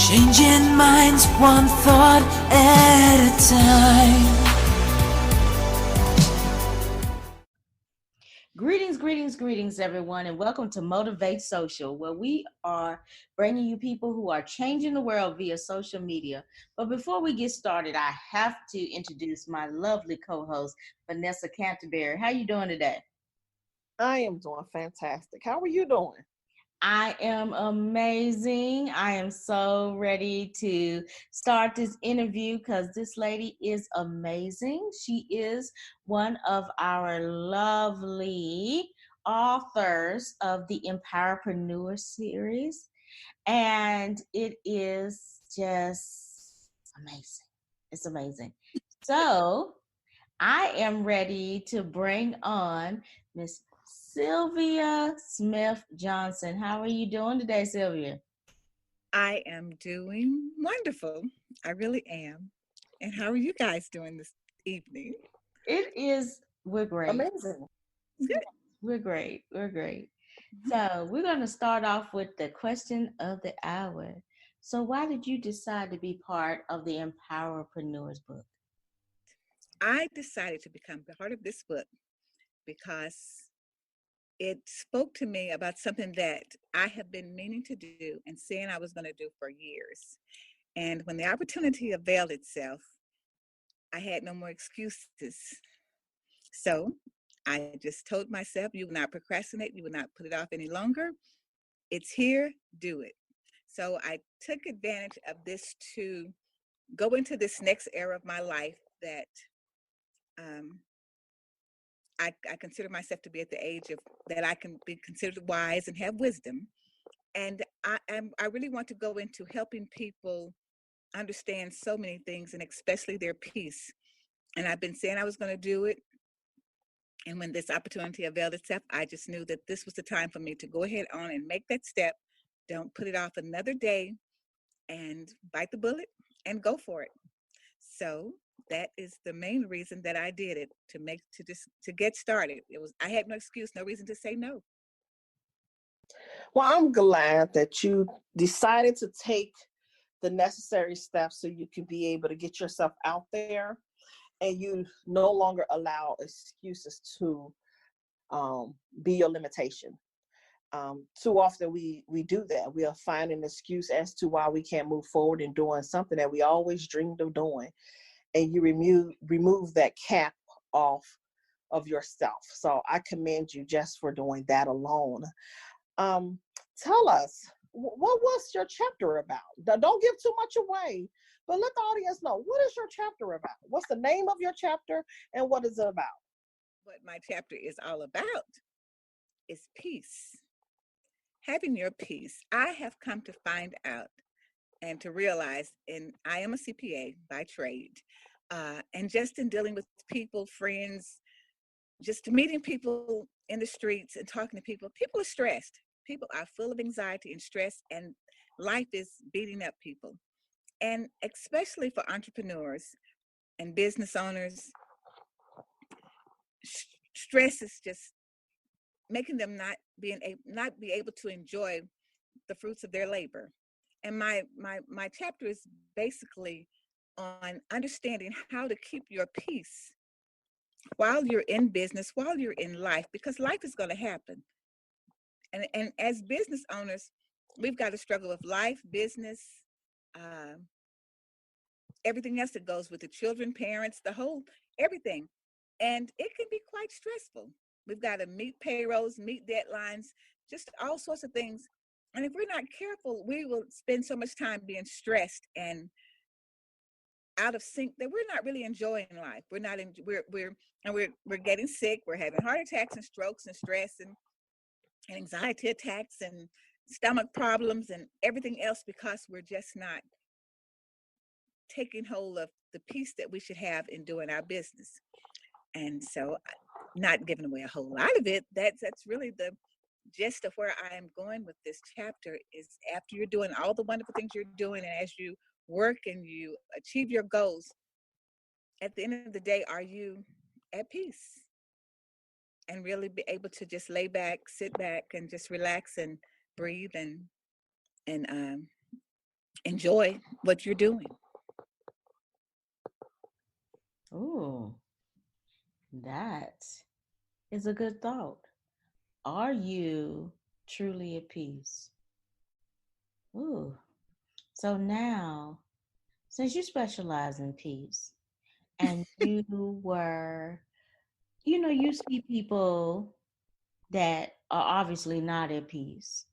Changing minds one thought at a time. Greetings, everyone, and welcome to Motivate Social, where we are bringing you people who are changing the world via social media. But before we get started, I have to introduce my lovely co-host, Vanessa Canterbury. How you doing today? I am doing fantastic. How are you doing? I am amazing. I am so ready to start this interview because this lady is amazing. She is one of our lovely authors of the Empowerpreneur series, and it is just amazing. It's amazing. So, I am ready to bring on Miss Sylvia Smith Johnson. How are you doing today, Sylvia? I am doing wonderful. I really am. And how are you guys doing this evening? We're great. Amazing. Good. We're great. We're great. Mhm. So, we're going to start off with the question of the hour. So, why did you decide to be part of the Empowerpreneurs book? I decided to become part of this book because it spoke to me about something that I have been meaning to do and saying I was going to do for years. And when the opportunity availed itself, I had no more excuses. So I just told myself, you will not procrastinate, you will not put it off any longer. It's here, do it. So I took advantage of this to go into this next era of my life that um, I consider myself to be at the age of that I can be considered wise and have wisdom. And I really want to go into helping people understand so many things and especially their peace. And I've been saying I was going to do it. And when this opportunity availed itself, I just knew that this was the time for me to go ahead on and make that step. Don't put it off another day and bite the bullet and go for it. So that is the main reason that I did it, to get started. I had no excuse, no reason to say no. Well, I'm glad that you decided to take the necessary steps so you can be able to get yourself out there and you no longer allow excuses to be your limitation. Too often we do that. We'll find an excuse as to why we can't move forward in doing something that we always dreamed of doing. And you remove that cap off of yourself. So I commend you just for doing that alone. Um, Tell us, what was your chapter about? Don't give too much away, but let the audience know, what is your chapter about? What's the name of your chapter and what is it about? What my chapter is all about is peace. Having your peace. I have come to find out and to realize, and I am a CPA by trade, and just in dealing with people, friends, just meeting people in the streets and talking to people, people are stressed. People are full of anxiety and stress, and life is beating up people. And especially for entrepreneurs and business owners, stress is just making them not be able to enjoy the fruits of their labor. And my chapter is basically on understanding how to keep your peace while you're in business, while you're in life, because life is going to happen. And as business owners, we've got to struggle with life, business, uh, everything else that goes with the children, parents, the whole everything. And it can be quite stressful. We've got to meet payrolls, meet deadlines, just all sorts of things. And if we're not careful, we will spend so much time being stressed and out of sync that we're not really enjoying life. We're not in, we're getting sick. We're having heart attacks and strokes and stress and anxiety attacks and stomach problems and everything else because we're just not taking hold of the peace that we should have in doing our business. And so, not giving away a whole lot of it, that's really the gist of where I am going with this chapter. Is after you're doing all the wonderful things you're doing, and as you work and you achieve your goals, at the end of the day, are you at peace and really be able to just lay back, sit back, and just relax and breathe and enjoy what you're doing. Ooh, that is a good thought. Are you truly at peace? Ooh. So now, since you specialize in peace and you were, you see people that are obviously not at peace,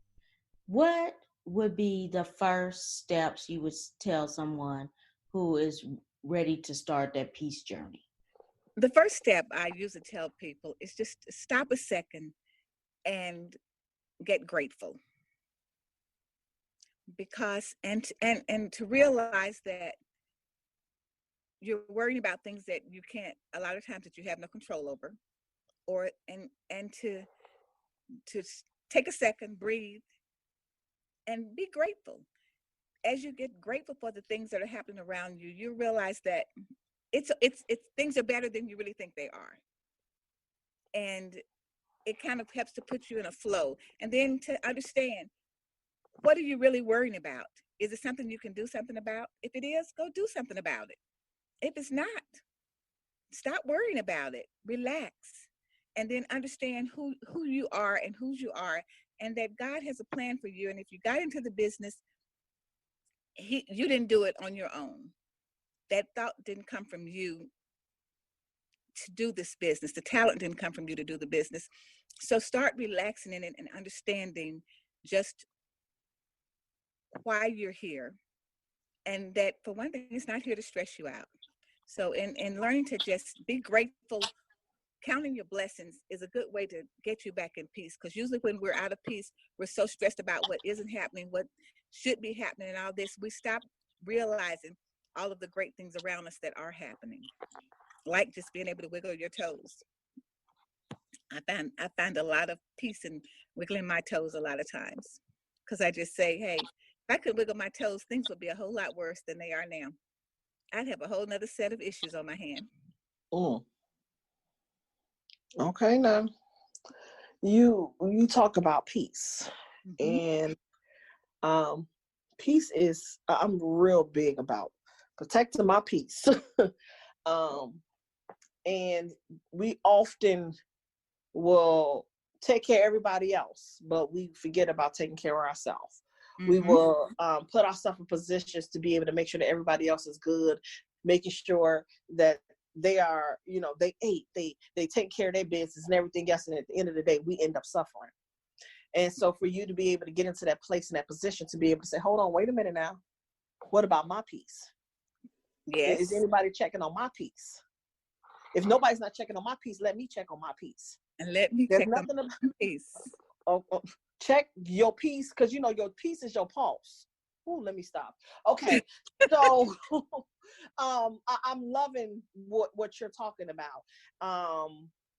what would be the first steps you would tell someone who is ready to start that peace journey? The first step I usually tell people is just stop a second and get grateful, because and to realize that you're worrying about things that you can't, a lot of times, that you have no control over, or and to take a second, breathe, and be grateful. As you get grateful for the things that are happening around you, you realize that it's things are better than you really think they are, and it kind of helps to put you in a flow, and then to understand, what are you really worrying about? Is it something you can do something about? If it is, go do something about it. If it's not, stop worrying about it, relax, and then understand who you are and whose you are, and that God has a plan for you. And if you got into the business, you didn't do it on your own. That thought didn't come from you to do this business. The talent didn't come from you to do the business. So start relaxing in it and understanding just why you're here, and that, for one thing, it's not here to stress you out. So in learning to just be grateful, counting your blessings is a good way to get you back in peace. Because usually when we're out of peace, we're so stressed about what isn't happening, what should be happening, and all this, we stop realizing all of the great things around us that are happening, like just being able to wiggle your toes. I find a lot of peace in wiggling my toes a lot of times, because I just say, hey, if I could wiggle my toes, things would be a whole lot worse than they are now. I'd have a whole nother set of issues on my hand. Mm. Okay, now you talk about peace, Mm-hmm. and peace is, I'm real big about protecting my peace. um, and we often will take care of everybody else, but we forget about taking care of ourselves. We Mm-hmm. will put ourselves in positions to be able to make sure that everybody else is good, making sure that they are, they ate, they take care of their business and everything else. And at the end of the day, we end up suffering. And so for you to be able to get into that place, in that position, to be able to say, hold on, wait a minute now. What about my peace? Is Yes. anybody checking on my peace? If nobody's not checking on my peace, let me check on my peace. And let me There's check on nothing about peace. check your peace, because your peace is your pulse. Ooh, let me stop. Okay, so I'm loving what you're talking about.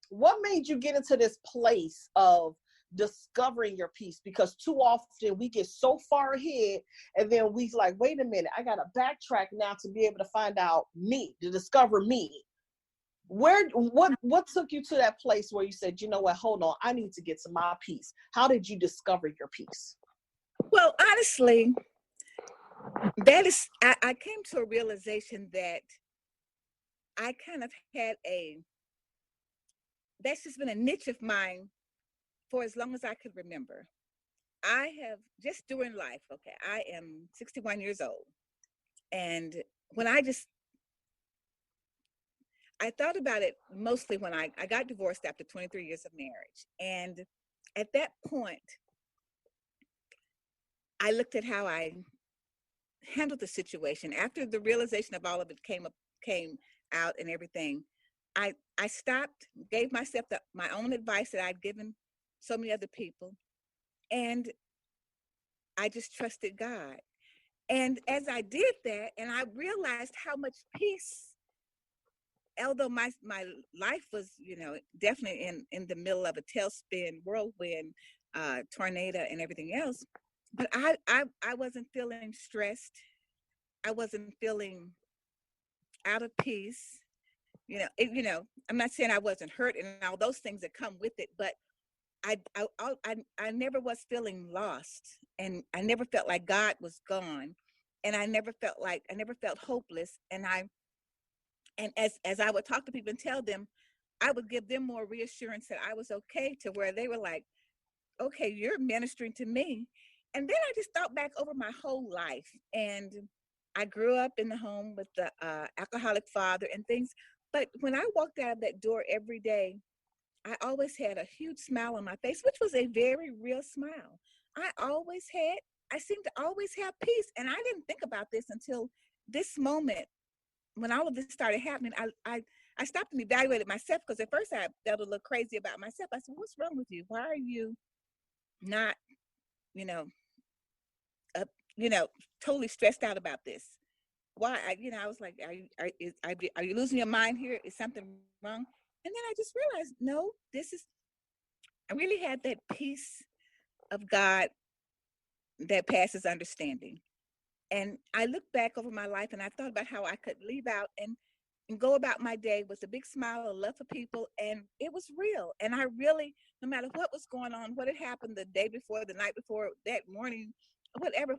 What made you get into this place of discovering your peace? Because too often we get so far ahead, and then we like, wait a minute, I gotta backtrack now to be able to find out me, to discover me. What took you to that place where you said, you know what, hold on, I need to get to my peace? How did you discover your peace? Well, honestly, that is, I came to a realization that I kind of had that's just been a niche of mine for as long as I could remember. I have, just during life, okay, I am 61 years old. And when I thought about it mostly when I got divorced after 23 years of marriage. And at that point, I looked at how I handled the situation. After the realization of all of it came out and everything, I stopped, gave myself my own advice that I'd given so many other people, and I just trusted God. And as I did that, and I realized how much peace, although my life was, definitely in the middle of a tailspin, whirlwind, tornado, and everything else, but I wasn't feeling stressed. I wasn't feeling out of peace. I'm not saying I wasn't hurt and all those things that come with it, but I never was feeling lost, and I never felt like God was gone. and I never felt hopeless. And as I would talk to people and tell them, I would give them more reassurance that I was okay, to where they were like, okay, you're ministering to me. And then I just thought back over my whole life, and I grew up in the home with the alcoholic father and things. But when I walked out of that door every day, I always had a huge smile on my face, which was a very real smile. I always had, I seemed to always have peace. And I didn't think about this until this moment, when all of this started happening. I stopped and evaluated myself, because at first I felt a little crazy about myself. I said, what's wrong with you? Why are you not, you know, up, totally stressed out about this? Why? I was like, are you losing your mind here? Is something wrong? And then I just realized, no, I really had that peace of God that passes understanding. And I looked back over my life, and I thought about how I could leave out and go about my day with a big smile of love for people. And it was real. And I really, no matter what was going on, what had happened the day before, the night before, that morning, whatever,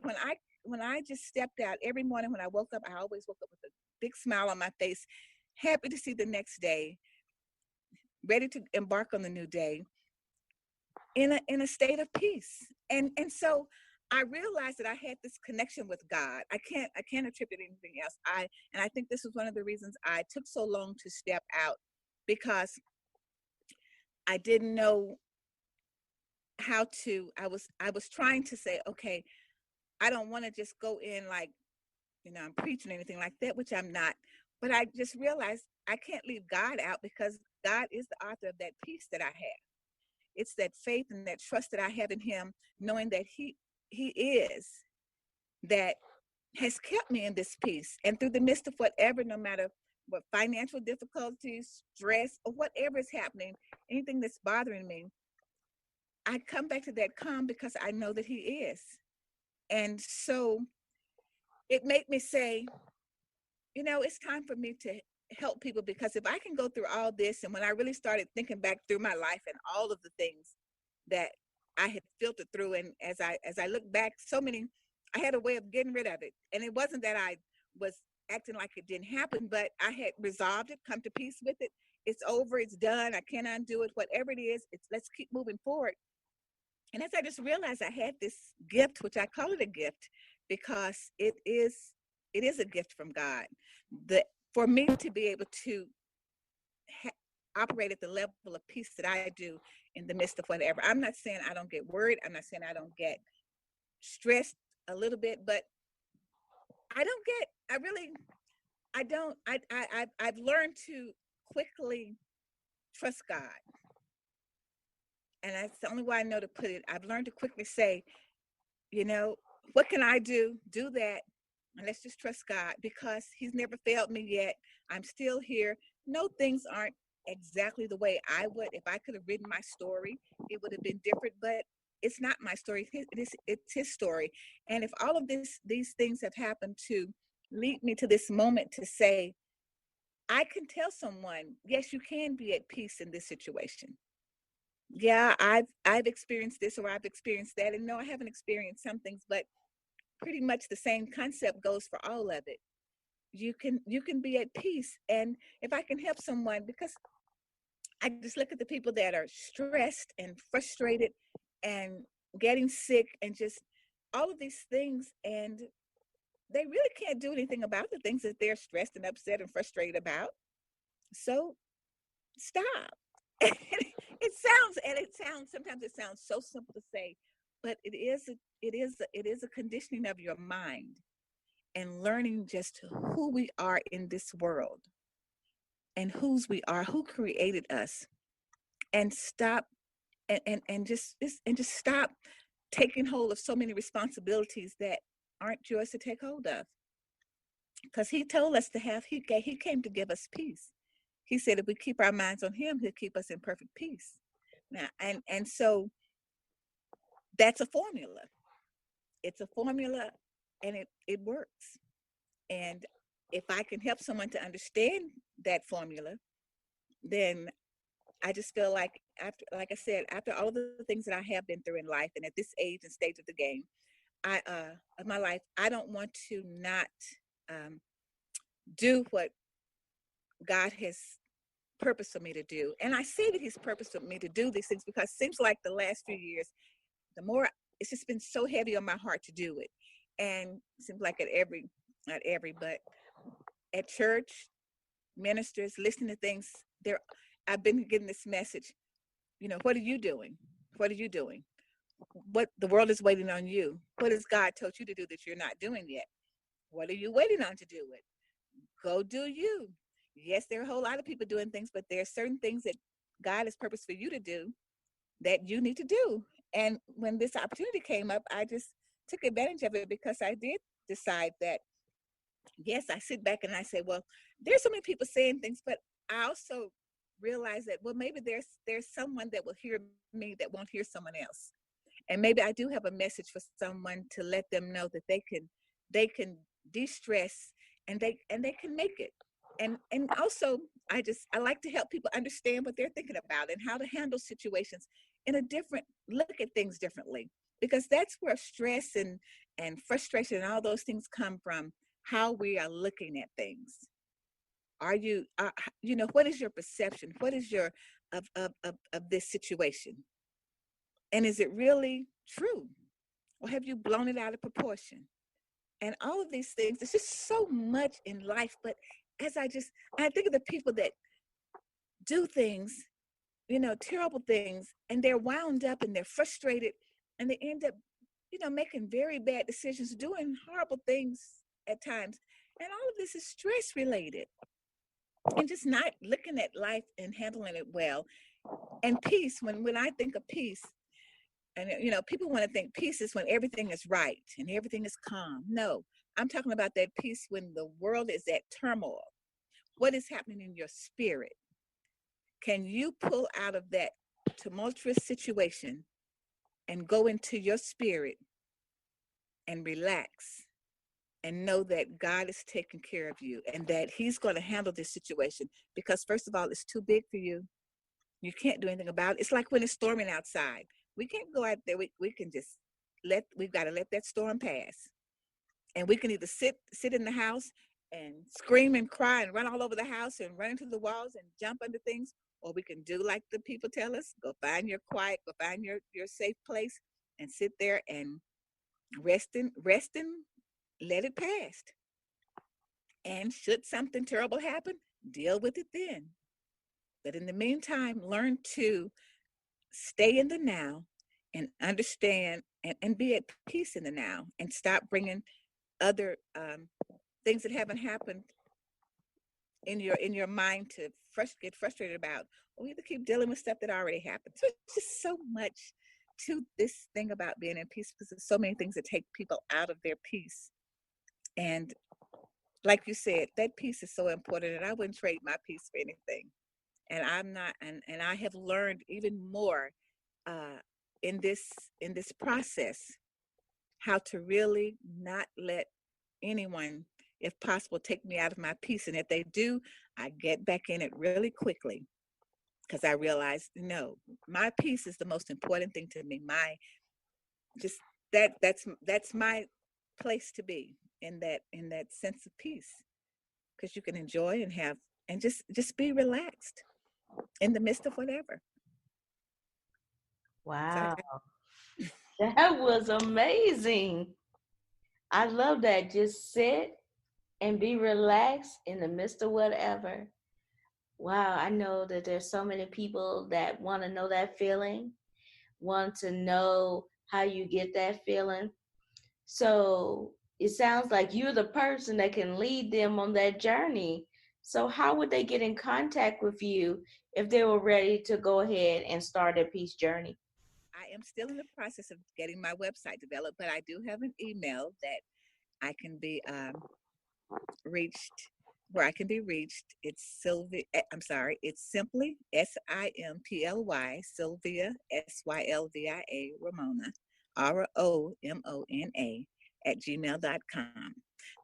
when I just stepped out every morning when I woke up, I always woke up with a big smile on my face, happy to see the next day, ready to embark on the new day in a state of peace. And so I realized that I had this connection with God. I can't attribute anything else. And I think this was one of the reasons I took so long to step out, because I didn't know how to. I was trying to say, okay, I don't want to just go in like, I'm preaching anything like that, which I'm not. But I just realized I can't leave God out, because God is the author of that peace that I have. It's that faith and that trust that I have in him, knowing that he is, that has kept me in this peace. And through the midst of whatever, no matter what financial difficulties, stress, or whatever is happening, anything that's bothering me, I come back to that calm, because I know that he is. And so it made me say, it's time for me to help people, because if I can go through all this, and when I really started thinking back through my life and all of the things that I had filtered through, and as I look back, I had a way of getting rid of it. And it wasn't that I was acting like it didn't happen, but I had resolved it, come to peace with it. It's over, it's done, I can't undo it. Whatever it is, let's keep moving forward. And as I just realized I had this gift, which I call it a gift, because it is a gift from God. For me to be able to operate at the level of peace that I do in the midst of whatever. I'm not saying I don't get worried. I'm not saying I don't get stressed a little bit, but I've learned to quickly trust God. And that's the only way I know to put it. I've learned to quickly say, what can I do? Do that. And let's just trust God, because he's never failed me yet. I'm still here. No, things aren't exactly the way I would. If I could have written my story, it would have been different, but it's not my story. It's his story. And if all of these things have happened to lead me to this moment to say, I can tell someone, yes, you can be at peace in this situation. Yeah, I've experienced this, or I've experienced that. And no, I haven't experienced some things, but pretty much the same concept goes for all of it. You can be at peace. And if I can help someone, because I just look at the people that are stressed and frustrated and getting sick and just all of these things, and they really can't do anything about the things that they're stressed and upset and frustrated about. So stop. Sometimes it sounds so simple to say, but it is a conditioning of your mind, and learning just who we are in this world and whose we are, who created us, and stop and just stop taking hold of so many responsibilities that aren't yours to take hold of. Because he told us he came to give us peace. He said if we keep our minds on him, he'll keep us in perfect peace. Now, and so that's a formula. It's a formula, and it works. And if I can help someone to understand that formula, then I just feel like like I said, after all of the things that I have been through in life, and at this age and stage of the game, of my life, I don't want to not do what God has purpose for me to do. And I say that he's purposed for me to do these things because it seems like the last few years, the more it's just been so heavy on my heart to do it. And it seems like not every, but at church, ministers, listening to things, there, I've been getting this message, what are you doing? What are you doing? What the world is waiting on you. What has God told you to do that you're not doing yet? What are you waiting on to do it? Go do you. Yes, there are a whole lot of people doing things, but there are certain things that God has purposed for you to do that you need to do. And when this opportunity came up, I just took advantage of it because I did decide that, yes, I sit back and I say, well, there's so many people saying things, but I also realize that, well, maybe there's someone that will hear me that won't hear someone else. And maybe I do have a message for someone to let them know that they can de-stress and they can make it. And also I like to help people understand what they're thinking about and how to handle situations in a different look at things differently, because that's where stress and frustration and all those things come from, how we are looking at things. Are you what is your perception? What is your of this situation? And is it really true? Or have you blown it out of proportion? And all of these things, there's just so much in life. But as I think of the people that do things, terrible things, and they're wound up and they're frustrated and they end up, making very bad decisions, doing horrible things at times. And all of this is stress related and just not looking at life and handling it well. And peace, when I think of peace, and people want to think peace is when everything is right and everything is calm. No, I'm talking about that peace when the world is at turmoil. What is happening in your spirit? Can you pull out of that tumultuous situation and go into your spirit and relax and know that God is taking care of you and that he's going to handle this situation? Because first of all, it's too big for you. You can't do anything about it. It's like when it's storming outside. We can't go out there. We can just we've got to let that storm pass. And we can either sit in the house and scream and cry and run all over the house and run into the walls and jump under things, or we can do like the people tell us, go find your quiet, go find your safe place and sit there and rest and let it pass. And should something terrible happen, deal with it then. But in the meantime, learn to stay in the now and understand and be at peace in the now and stop bringing other things that haven't happened in your mind to get frustrated about, or either keep dealing with stuff that already happened. So it's just so much to this thing about being in peace, because there's so many things that take people out of their peace. And like you said, that peace is so important, and I wouldn't trade my peace for anything. And I'm not, and I have learned even more in this process how to really not let anyone, if possible, take me out of my peace. And if they do, I get back in it really quickly, because I realize, no, my peace is the most important thing to me. My just that's my place to be, in that sense of peace, because you can enjoy and have and just be relaxed in the midst of whatever. So Wow, that was amazing. I love that. Just sit and be relaxed in the midst of whatever. Wow, I know that there's so many people that want to know that feeling, want to know how you get that feeling. So it sounds like you're the person that can lead them on that journey. So how would they get in contact with you if they were ready to go ahead and start their peace journey? I am still in the process of getting my website developed, but I do have an email that I can be reached, where I can be reached. It's Sylvia. I'm sorry. It's simply SIMPLY Sylvia SYLVIA Ramona ROMONA @gmail.com.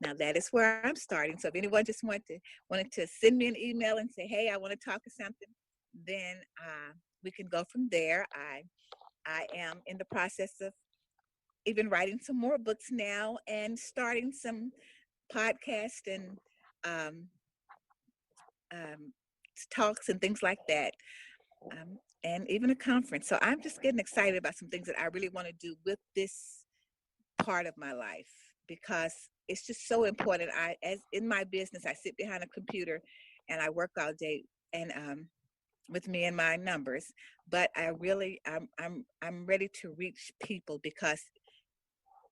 Now that is where I'm starting. So if anyone just wanted to send me an email and say, hey, I want to talk or something, then we can go from there. I am in the process of even writing some more books now and starting some podcasts and um, um, talks and things like that, and even a conference. So I'm just getting excited about some things that I really want to do with this part of my life, because it's just so important. As in my business, I sit behind a computer and I work all day, and with me and my numbers. But I'm ready to reach people, because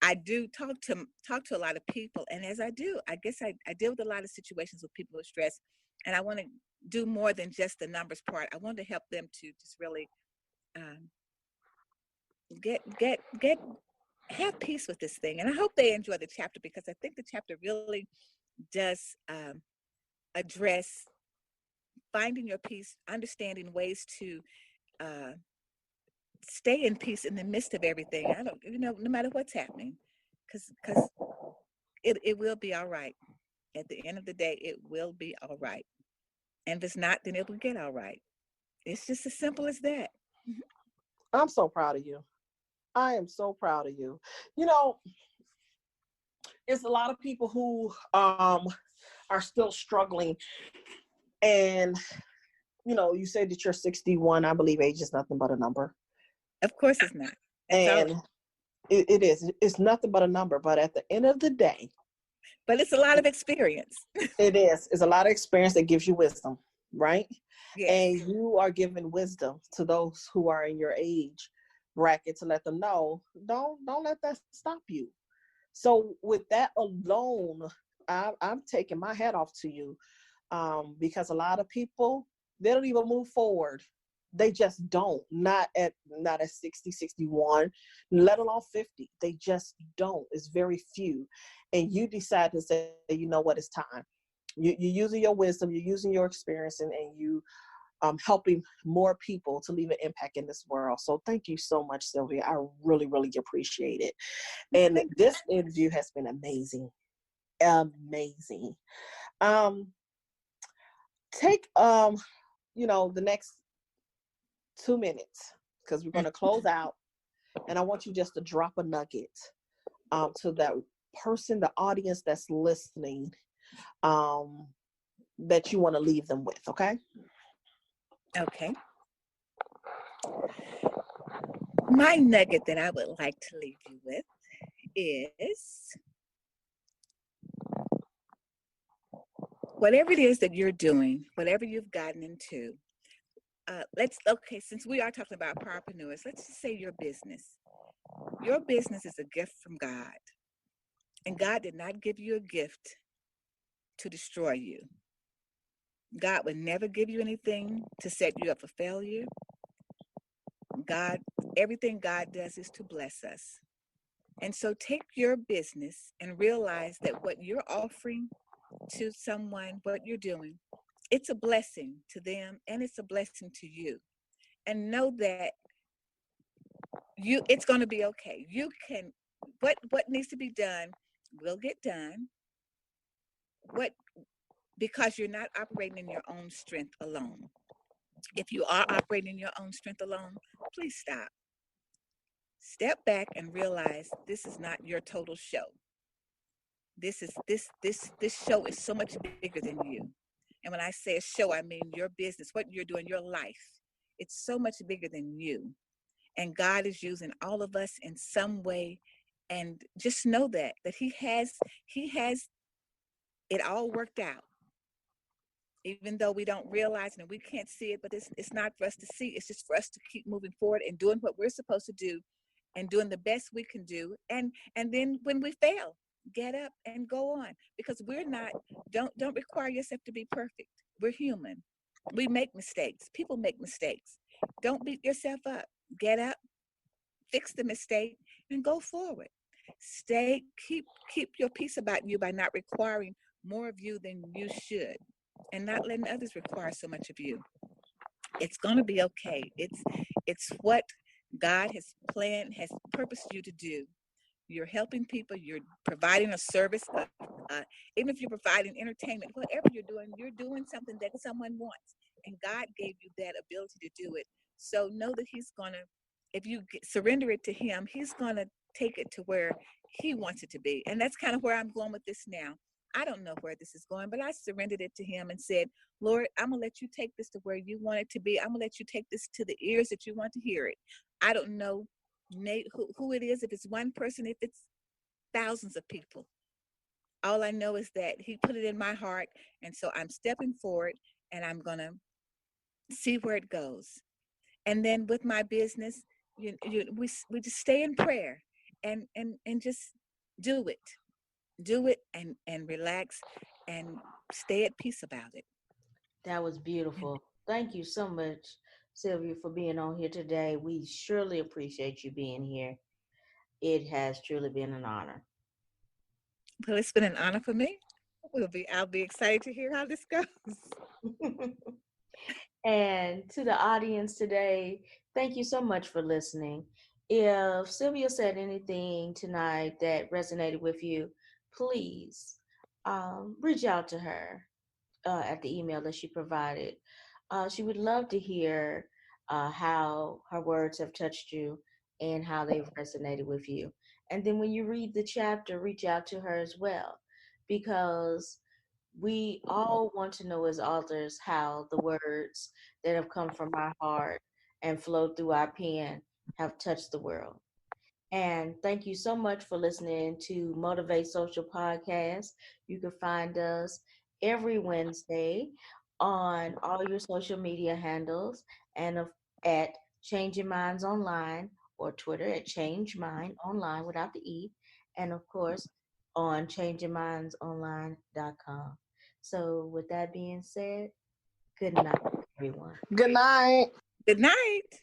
I do talk to a lot of people, and as I do, I guess I deal with a lot of situations with people with stress, and I want to do more than just the numbers part. I want to help them to just really um, get have peace with this thing. And I hope they enjoy the chapter, because I think the chapter really does address finding your peace, understanding ways to uh, stay in peace in the midst of everything. I don't, no matter what's happening, because it will be all right. At the end of the day, it will be all right. And if it's not, then it will get all right. It's just as simple as that. I'm so proud of you. I am so proud of you. You know, it's a lot of people who are still struggling. And, you said that you're 61. I believe age is nothing but a number. Of course it's not. And it is. It's nothing but a number. But at the end of the day, but it's a lot of experience. it is. It's a lot of experience that gives you wisdom, right? Yes. And you are giving wisdom to those who are in your age bracket, to let them know, don't let that stop you. So with that alone, I'm taking my hat off to you, because a lot of people, they don't even move forward. They just don't. Not at 60, 61, let alone 50. They just don't. It's very few. And you decide to say, you know what, it's time. You're using your wisdom, you're using your experience, and you helping more people to leave an impact in this world. So thank you so much, Sylvia. I really, really appreciate it. And this interview has been amazing. Amazing. Take the next 2 minutes, because we're going to close out, and I want you just to drop a nugget to that person, the audience that's listening, that you want to leave them with. Okay. Okay. My nugget that I would like to leave you with is, whatever it is that you're doing, whatever you've gotten into, since we are talking about powerpreneurs, let's just say your business. Your business is a gift from God. And God did not give you a gift to destroy you. God would never give you anything to set you up for failure. Everything God does is to bless us. And so take your business and realize that what you're offering to someone, what you're doing, it's a blessing to them and it's a blessing to you. And know that it's going to be okay. You can, what needs to be done will get done. Because you're not operating in your own strength alone. If you are operating in your own strength alone, please stop. Step back and realize this is not your total show. This show is so much bigger than you. And when I say a show, I mean your business, what you're doing, your life. It's so much bigger than you. And God is using all of us in some way. And just know that he has it all worked out. Even though we don't realize it and we can't see it, but it's not for us to see. It's just for us to keep moving forward and doing what we're supposed to do and doing the best we can do. And then when we fail, get up and go on, because don't require yourself to be perfect. We're human. We make mistakes. People make mistakes. Don't beat yourself up. Get up, fix the mistake, and go forward. Keep your peace about you by not requiring more of you than you should, and not letting others require so much of you. It's going to be okay. It's what God has planned, has purposed you to do. You're helping people. You're providing a service. Even if you're providing entertainment, whatever you're doing something that someone wants. And God gave you that ability to do it. So know that He's going to, if you surrender it to Him, He's going to take it to where he wants it to be. And that's kind of where I'm going with this now. I don't know where this is going, but I surrendered it to him and said, Lord, I'm going to let you take this to where you want it to be. I'm going to let you take this to the ears that you want to hear it. I don't know who it is, if it's one person, if it's thousands of people. All I know is that he put it in my heart. And so I'm stepping forward and I'm going to see where it goes. And then with my business, we just stay in prayer and just do it and relax and stay at peace about it. That was beautiful. Thank you so much, Sylvia, for being on here today. We surely appreciate you being here. It has truly been an honor. Well, it's been an honor for me. I'll be excited to hear how this goes. And to the audience today, thank you so much for listening. If Sylvia said anything tonight that resonated with you, please reach out to her at the email that she provided. She would love to hear how her words have touched you and how they've resonated with you. And then when you read the chapter, reach out to her as well, because we all want to know as authors how the words that have come from our heart and flowed through our pen have touched the world. And thank you so much for listening to Motivate Social Podcast. You can find us every Wednesday on all your social media handles and at Changing Minds Online, or Twitter at Change Mind Online without the E. And of course, on changingmindsonline.com. So, with that being said, good night, everyone. Good night. Good night.